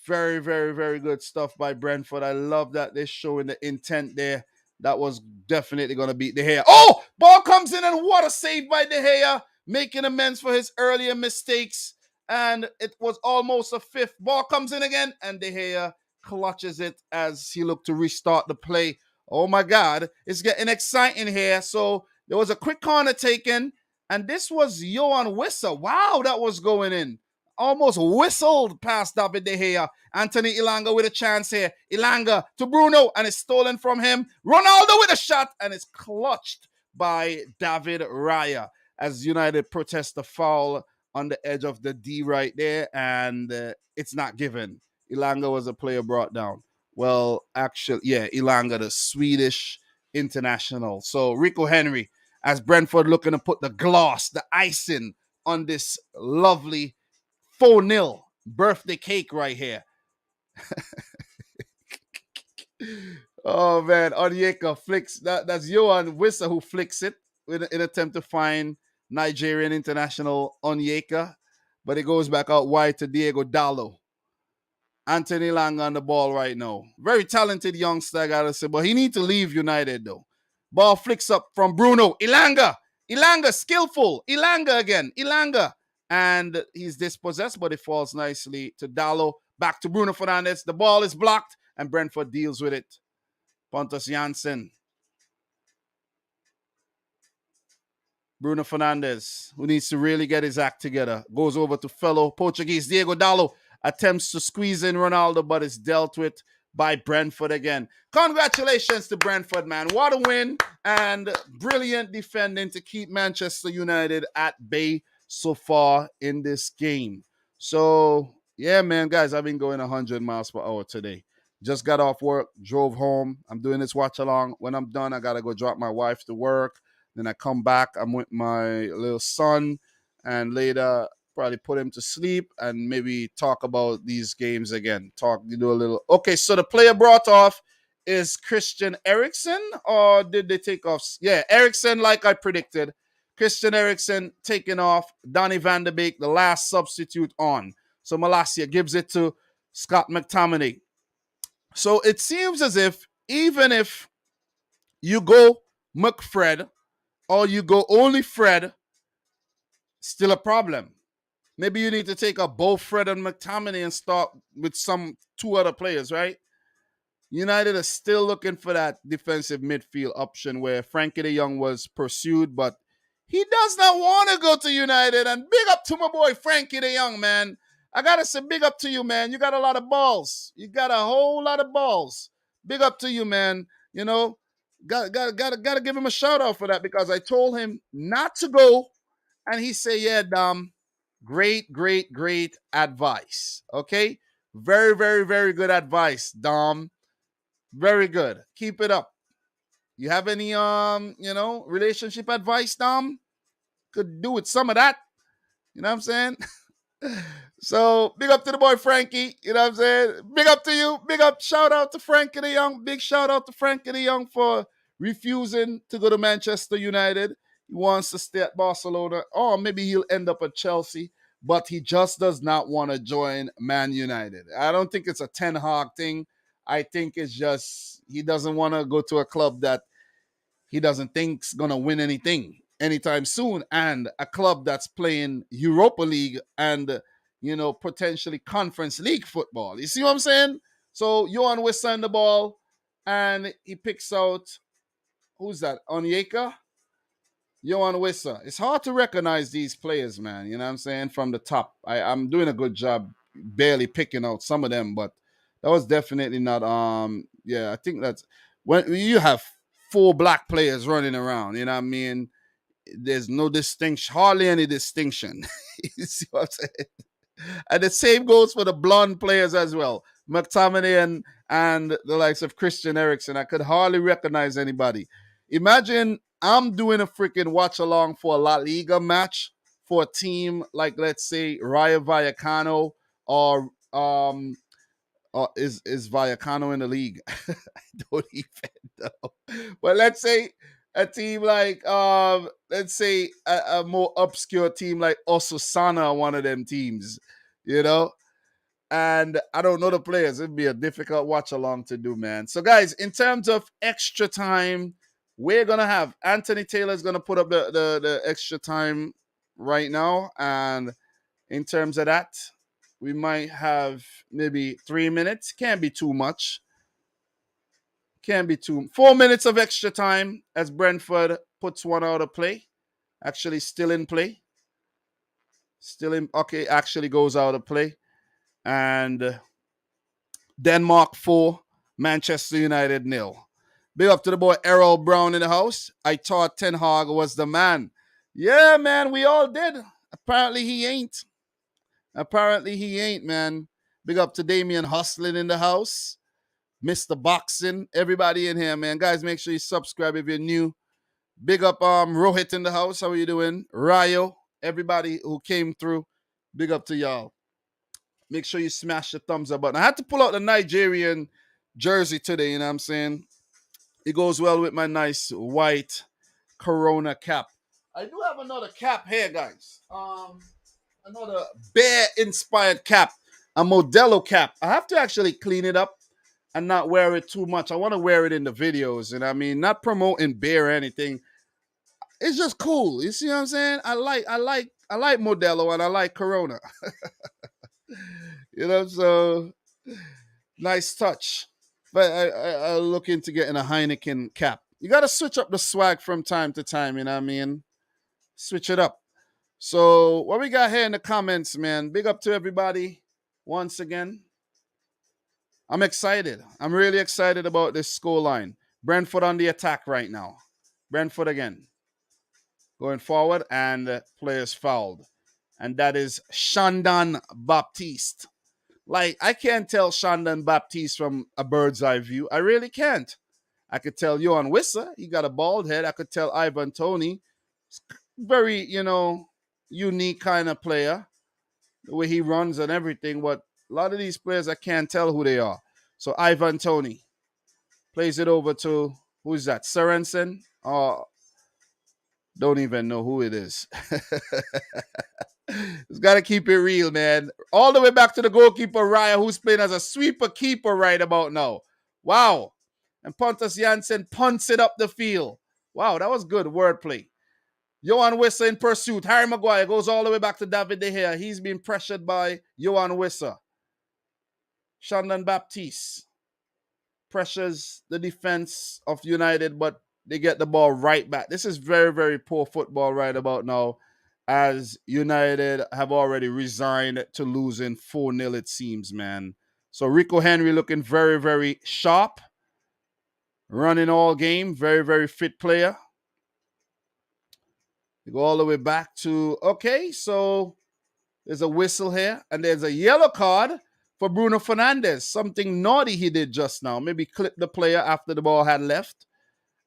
Very, very, very good stuff by Brentford. I love that they're showing the intent there. That was definitely going to beat De Gea. Oh, ball comes in and what a save by De Gea, making amends for his earlier mistakes. And it was almost a fifth. Ball comes in again and De Gea clutches it as he looked to restart the play. Oh my God, it's getting exciting here. So there was a quick corner taken, and this was Johan Wissa. Wow, that was going in. Almost whistled past David De Gea. Anthony Elanga with a chance here. Elanga to Bruno, and it's stolen from him. Ronaldo with a shot, and it's clutched by David Raya as United protest the foul on the edge of the D right there, and it's not given. Elanga was a player brought down. Well, actually, yeah, Elanga, the Swedish international. So Rico Henry, as Brentford looking to put the gloss, the icing on this lovely 4-0 birthday cake right here. Oh man, Onyeka flicks. That's Johan Wissa who flicks it in an attempt to find Nigerian international Onyeka, but it goes back out wide to Diego Dallo. Anthony Lang on the ball right now. Very talented youngster, I gotta say, but he needs to leave United though. Ball flicks up from Bruno. Elanga, skillful. Elanga again. And he's dispossessed, but it falls nicely to Dallo. Back to Bruno Fernandes. The ball is blocked, and Brentford deals with it. Pontus Janssen. Bruno Fernandes, who needs to really get his act together, goes over to fellow Portuguese Diego Dallo. Attempts to squeeze in Ronaldo, but it's dealt with by Brentford again. Congratulations to Brentford, man. What a win, and brilliant defending to keep Manchester United at bay so far in this game. So, yeah, man, guys, I've been going 100 miles per hour today. Just got off work, drove home. I'm doing this watch along. When I'm done, I got to go drop my wife to work. Then I come back. I'm with my little son, and later probably put him to sleep and maybe talk about these games again. Do a little. Okay, so the player brought off is Christian Eriksen, or did they take off? Yeah, Eriksen, like I predicted. Christian Eriksen taking off. Donny van de Beek, the last substitute on. So Malacia gives it to Scott McTominay. So it seems as if even if You go McFred or you go only Fred, still a problem. Maybe you need to take up both Fred and McTominay and start with some two other players, right? United is still looking for that defensive midfield option where Frankie de Jong was pursued, but he does not want to go to United. And big up to my boy Frankie de Jong, man. I gotta say, big up to you, man. You got a lot of balls. You got a whole lot of balls. Big up to you, man. You know, gotta give him a shout out for that because I told him not to go, and he said, "Yeah, Dom, great advice. Okay, very good advice, Dom. Very good. Keep it up. You have any relationship advice, Dom? Could do with some of that. You know what I'm saying? So big up to the boy Frankie. You know what I'm saying? Big up to you. Big up. Shout out to Frankie de Jong. Big shout out to Frankie de Jong for refusing to go to Manchester United. He wants to stay at Barcelona, or maybe he'll end up at Chelsea. But he just does not want to join Man United. I don't think it's a Ten Hag thing. I think it's just he doesn't want to go to a club that he doesn't think's gonna win anything anytime soon, and a club that's playing Europa League and potentially Conference League football. You see what I'm saying? So Johan Wissa in the ball, and he picks out who's that? Onyeka. Johan Wissa. It's hard to recognize these players, man. You know what I'm saying? From the top. I'm doing a good job barely picking out some of them, but that was definitely not yeah, I think that's when you have four black players running around, you know what I mean? There's no distinction, hardly any distinction. You see what I'm saying? And the same goes for the blonde players as well. McTominay and the likes of Christian Eriksen. I could hardly recognize anybody. Imagine I'm doing a freaking watch along for a La Liga match for a team like, let's say, Rayo Vallecano or is Vallecano in the league? I don't even know. But let's say a team like let's say a more obscure team like Osasuna, one of them teams, you know. And I don't know the players. It'd be a difficult watch along to do, man. So, guys, in terms of extra time, we're gonna have Anthony Taylor's gonna put up the extra time right now, and in terms of that, we might have maybe 3 minutes. Can't be too much. Can't be 4 minutes of extra time as Brentford puts one out of play. Actually, still in play. Okay, actually goes out of play. And Denmark 4, Manchester United 0. Big up to the boy Errol Brown in the house. I thought Ten Hag was the man. Yeah, man, we all did. Apparently he ain't. Man. Big up to Damien Hustling in the house. Mr. Boxing, everybody in here, man. Guys, make sure you subscribe if you're new. Big up Rohit in the house. How are you doing? Rayo, everybody who came through. Big up to y'all. Make sure you smash the thumbs up button. I had to pull out the Nigerian jersey today, you know what I'm saying? It goes well with my nice white Corona cap. I do have another cap here, guys. Another bear-inspired cap. A Modelo cap. I have to actually clean it up and not wear it too much. I want to wear it in the videos, and I mean, not promoting beer or anything. It's just cool. You see what I'm saying? I like Modelo and I like Corona. So nice touch. But I look into getting a Heineken cap. You got to switch up the swag from time to time, you know what I mean? Switch it up. So what we got here in the comments, man? Big up to everybody once again. I'm excited. I'm really excited about this score line. Brentford on the attack right now. Brentford again. Going forward, and players fouled. And that is Shandon Baptiste. Like, I can't tell Shandon Baptiste from a bird's eye view. I really can't. I could tell Johan Wissa, he got a bald head. I could tell Ivan Toney, very, unique kind of player. The way he runs and everything. But a lot of these players, I can't tell who they are. So Ivan Toney plays it over to, who's that? Sorensen? Oh, don't even know who it is. It's got to keep it real, man. All the way back to the goalkeeper, Raya, who's playing as a sweeper keeper right about now. Wow. And Pontus Janssen punts it up the field. Wow, that was good wordplay. Johan Wissa in pursuit. Harry Maguire goes all the way back to David De Gea. He's being pressured by Johan Wissa. Shandon Baptiste pressures the defense of United, but they get the ball right back. This is very, very poor football right about now, as United have already resigned to losing 4-0, it seems, man. So Rico Henry looking very, very sharp. Running all game. Very, very fit player. We go all the way back to, okay, so there's a whistle here, and there's a yellow card for Bruno Fernandes. Something naughty he did just now. Maybe clip the player after the ball had left,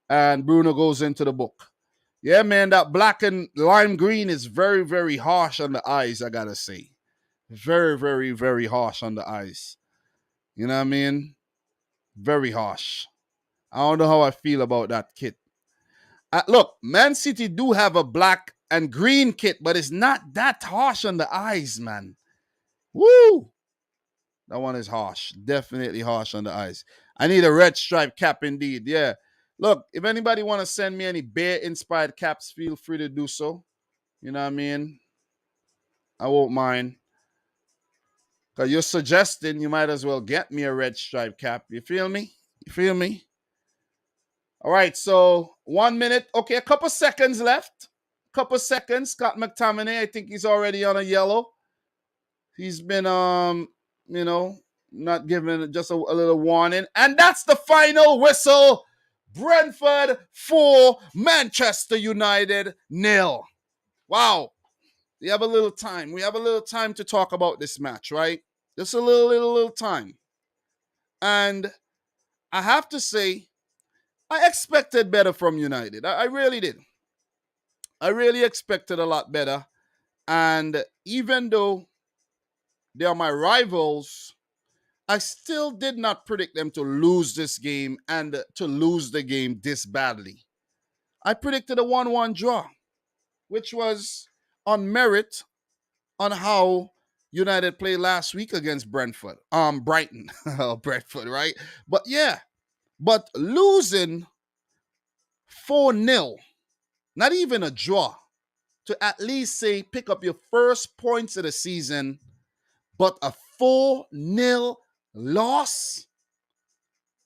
and Bruno goes into the book. Yeah, man, that black and lime green is very, very harsh on the eyes, I gotta say. Very, very, very harsh on the eyes. You know what I mean? Very harsh. I don't know how I feel about that kit. Look, Man City do have a black and green kit, but it's not that harsh on the eyes, man. Woo! That one is harsh. Definitely harsh on the eyes. I need a red stripe cap indeed. Yeah. Look, if anybody want to send me any bear-inspired caps, feel free to do so. You know what I mean? I won't mind. Because you're suggesting you might as well get me a red stripe cap. You feel me? You feel me? All right, so 1 minute. Okay, a couple seconds left. Couple seconds. Scott McTominay, I think he's already on a yellow. He's been, not given just a little warning. And that's the final whistle. Brentford 4, Manchester United 0. Wow. We have a little time. We have a little time to talk about this match, right? Just a little time. And I have to say, I expected better from United. I really did. I really expected a lot better. And even though they are my rivals, I still did not predict them to lose this game and to lose the game this badly. I predicted a 1-1 draw, which was on merit on how United played last week against Brentford. Brighton. Brentford, right? But yeah. But losing 4-0, not even a draw, to at least say pick up your first points of the season, but a 4-0 loss?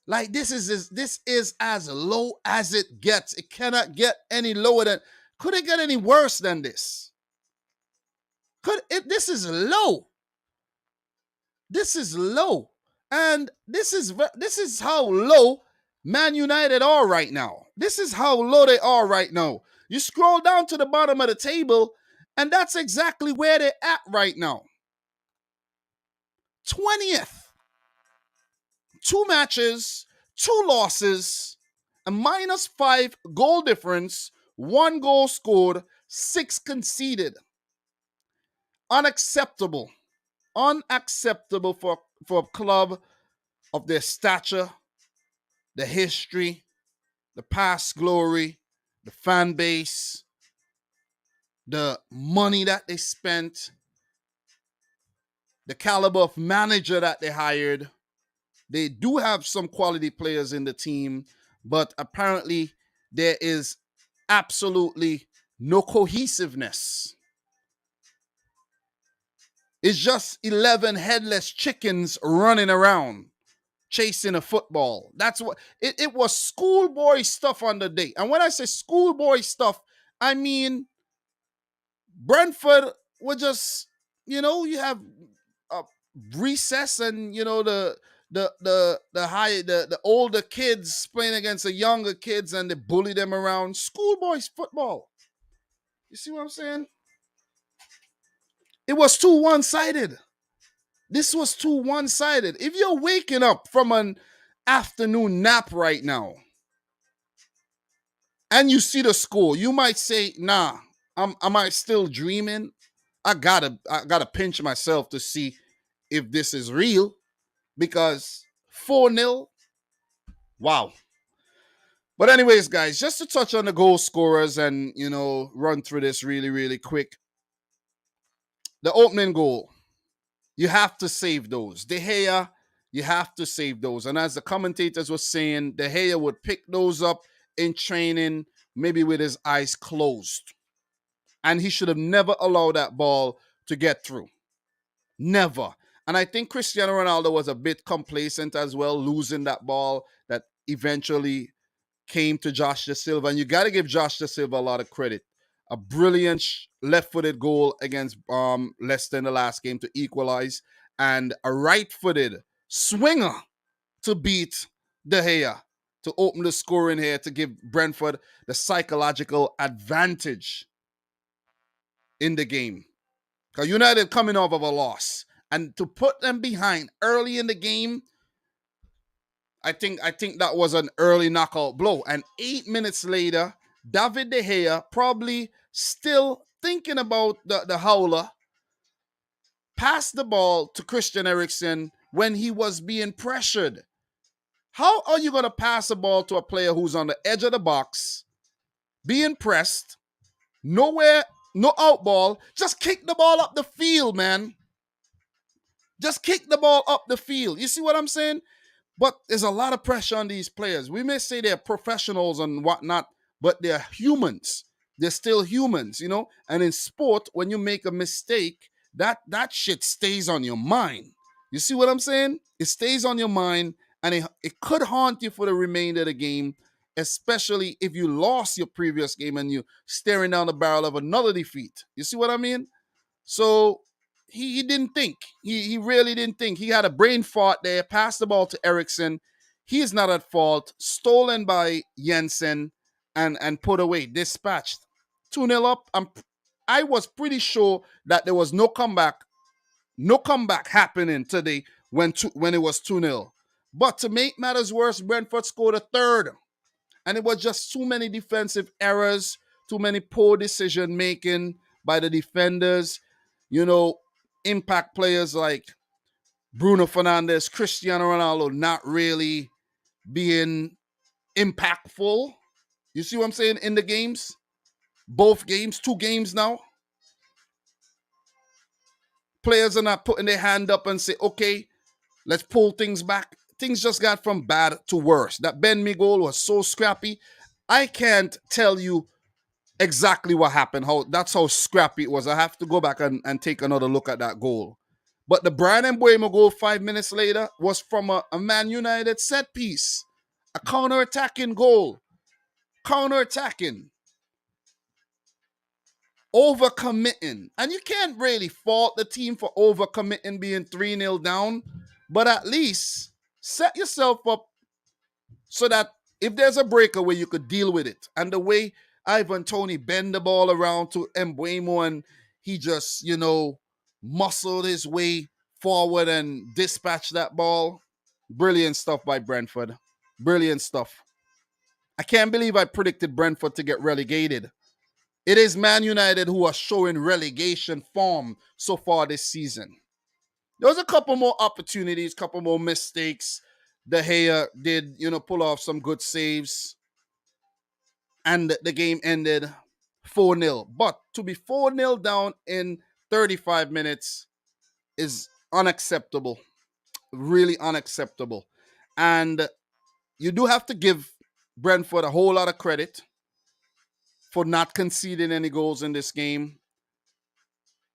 Like this is as low as it gets. It cannot get any lower than. Could it get any worse than this? This is low. This is low. And this is how low Man United are right now. This is how low they are right now. You scroll down to the bottom of the table, and that's exactly where they're at right now. 20th. 2 matches, 2 losses, a -5 goal difference, 1 goal scored, 6 conceded. Unacceptable. Unacceptable for a club of their stature, the history, the past glory, the fan base, the money that they spent, the caliber of manager that they hired. They do have some quality players in the team, but apparently there is absolutely no cohesiveness. It's just 11 headless chickens running around chasing a football. That's what it was. Schoolboy stuff on the day. And when I say schoolboy stuff, I mean Brentford were just, you have recess and the older kids playing against the younger kids and they bully them around. Schoolboys football. You see what I'm saying? It was too one-sided. This was too one-sided. If you're waking up from an afternoon nap right now and you see the score, you might say, nah, am I still dreaming? I gotta pinch myself to see if this is real, because 4-0, wow. But anyways, guys, just to touch on the goal scorers and, run through this really, really quick. The opening goal, you have to save those. De Gea You have to save those. And as the commentators were saying, De Gea would pick those up in training, maybe with his eyes closed. And he should have never allowed that ball to get through. Never. And I think Cristiano Ronaldo was a bit complacent as well, losing that ball that eventually came to Josh Da Silva. And you got to give Josh Da Silva a lot of credit. A brilliant left-footed goal against Leicester in the last game to equalize, and a right-footed swinger to beat De Gea to open the scoring here to give Brentford the psychological advantage in the game. Because United coming off of a loss, and to put them behind early in the game, I think that was an early knockout blow. And 8 minutes later, David De Gea, probably still thinking about the howler, passed the ball to Christian Eriksen when he was being pressured. How are you going to pass a ball to a player who's on the edge of the box, being pressed, nowhere, no out ball? Just kick the ball up the field, man. Just kick the ball up the field. You see what I'm saying? But there's a lot of pressure on these players. We may say they're professionals and whatnot, but they're humans. They're still humans, you know? And in sport, when you make a mistake, that shit stays on your mind. You see what I'm saying? It stays on your mind, and it could haunt you for the remainder of the game, especially if you lost your previous game and you're staring down the barrel of another defeat. You see what I mean? So he didn't think. He really didn't think. He had a brain fart there, passed the ball to Eriksen. He's not at fault. Stolen by Jensen and put away, dispatched. 2-0 up. I was pretty sure that there was no comeback happening today when it was 2-0. But to make matters worse, Brentford scored a third. And it was just too many defensive errors, too many poor decision making by the defenders. You know, impact players like Bruno Fernandes, Cristiano Ronaldo not really being impactful. You see what I'm saying? In the games, both games, 2 games now. Players are not putting their hand up and say, okay, let's pull things back. Things just got from bad to worse. That Ben Mee goal was so scrappy. I can't tell you exactly what happened. That's how scrappy it was. I have to go back and take another look at that goal. But the Brian Mbeumo goal 5 minutes later was from a Man United set piece. A counter-attacking goal. Counter-attacking. Overcommitting. And you can't really fault the team for overcommitting, being 3-0 down. But at least set yourself up so that if there's a breakaway, you could deal with it. And the way Ivan Toney bent the ball around to Mbeumo, and he just, muscled his way forward and dispatched that ball. Brilliant stuff by Brentford. Brilliant stuff. I can't believe I predicted Brentford to get relegated. It is Man United who are showing relegation form so far this season. There was a couple more opportunities, couple more mistakes. De Gea did, pull off some good saves. And the game ended 4-0. But to be 4-0 down in 35 minutes is unacceptable. Really unacceptable. And you do have to give Brentford a whole lot of credit for not conceding any goals in this game.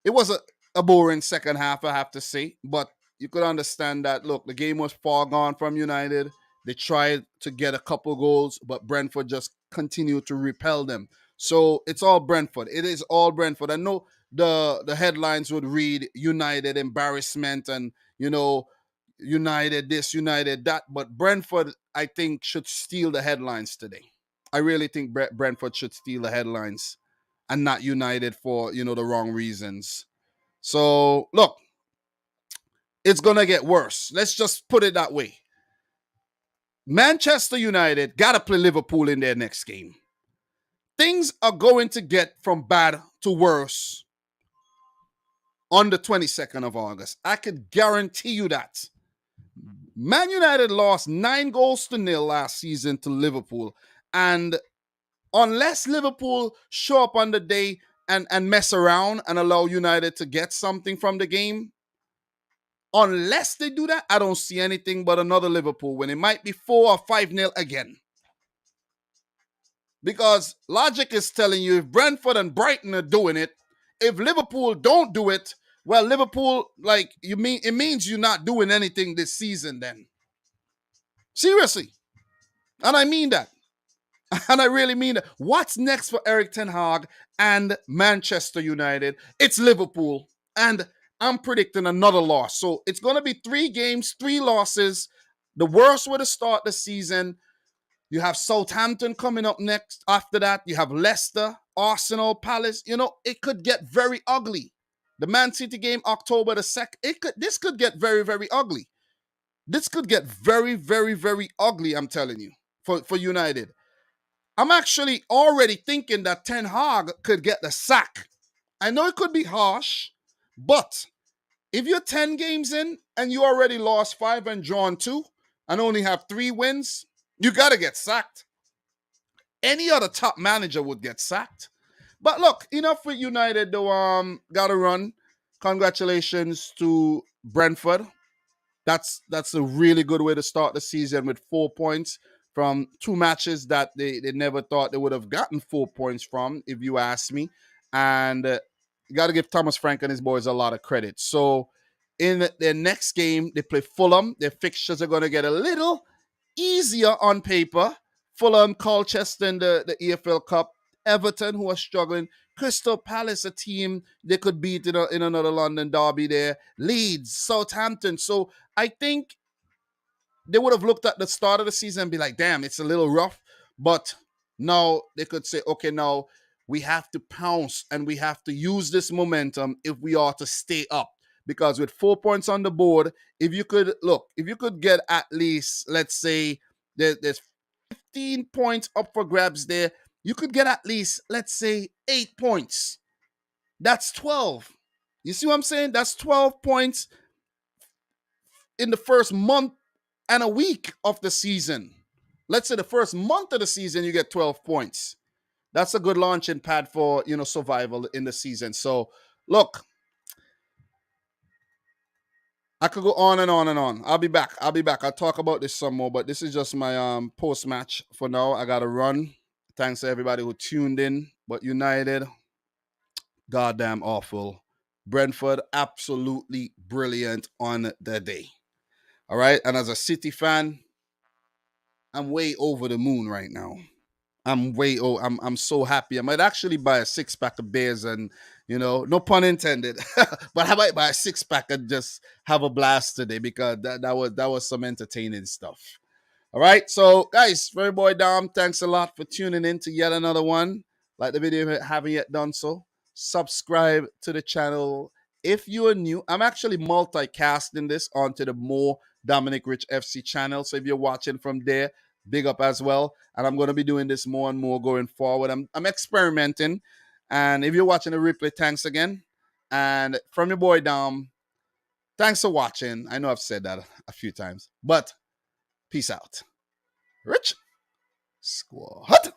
It was a boring second half, I have to say. But you could understand that, look, the game was far gone from United. They tried to get a couple goals, but Brentford just continued to repel them. So it's all Brentford. It is all Brentford. I know the headlines would read United embarrassment and, United this, United that. But Brentford, I think, should steal the headlines today. I really think Brentford should steal the headlines and not United for, the wrong reasons. So, look, it's going to get worse. Let's just put it that way. Manchester United got to play Liverpool in their next game. Things are going to get from bad to worse on the 22nd of August. I could guarantee you that. Man United lost 9-0 last season to Liverpool. And unless Liverpool show up on the day and mess around and allow United to get something from the game, Unless they do that, I don't see anything but another Liverpool win. It might be 4 or 5-0 again. Because logic is telling you if Brentford and Brighton are doing it, if Liverpool don't do it, well, Liverpool, it means you're not doing anything this season then. Seriously. And I mean that. And I really mean that. What's next for Eric Ten Hag and Manchester United? It's Liverpool. And I'm predicting another loss. So it's going to be 3 games, 3 losses. The worst way to start the season. You have Southampton coming up next. After that, you have Leicester, Arsenal, Palace. It could get very ugly. The Man City game, October the 2nd. This could get very, very ugly. This could get very, very, very ugly, I'm telling you, for United. I'm actually already thinking that Ten Hag could get the sack. I know it could be harsh, but if you're 10 games in and you already lost 5 and drawn 2 and only have 3 wins, you got to get sacked. Any other top manager would get sacked. But look, enough with United, though. Got to run. Congratulations to Brentford. That's a really good way to start the season with 4 points from 2 matches that they never thought they would have gotten 4 points from, if you ask me. And you got to give Thomas Frank and his boys a lot of credit. So in their next game, they play Fulham. Their fixtures are going to get a little easier on paper. Fulham, Colchester in the EFL Cup. Everton, who are struggling. Crystal Palace, a team they could beat in another London derby there. Leeds, Southampton. So I think they would have looked at the start of the season and be like, damn, it's a little rough. But now they could say, okay, now we have to pounce and we have to use this momentum if we are to stay up. Because with 4 points on the board, if you could get at least, let's say, there's 15 points up for grabs there, you could get at least, let's say, 8 points. That's 12. You see what I'm saying? That's 12 points in the first month and a week of the season. Let's say the first month of the season, you get 12 points. That's a good launching pad for, survival in the season. So, look, I could go on and on and on. I'll be back. I'll talk about this some more, but this is just my post-match for now. I got to run. Thanks to everybody who tuned in. But United, goddamn awful. Brentford, absolutely brilliant on the day. All right? And as a City fan, I'm way over the moon right now. I'm so happy. I might actually buy a 6-pack of beers and, no pun intended, but I might buy a 6-pack and just have a blast today because that was some entertaining stuff. All right. So guys, very boy Dom, thanks a lot for tuning in to yet another one. Like the video if you haven't yet done so. Subscribe to the channel if you are new. I'm actually multicasting this onto the more Dominic Rich FC channel. So if you're watching from there, big up as well. And I'm going to be doing this more and more going forward. I'm experimenting. And if you're watching the replay, thanks again. And from your boy Dom, thanks for watching. I know I've said that a few times, but peace out. Rich Squad.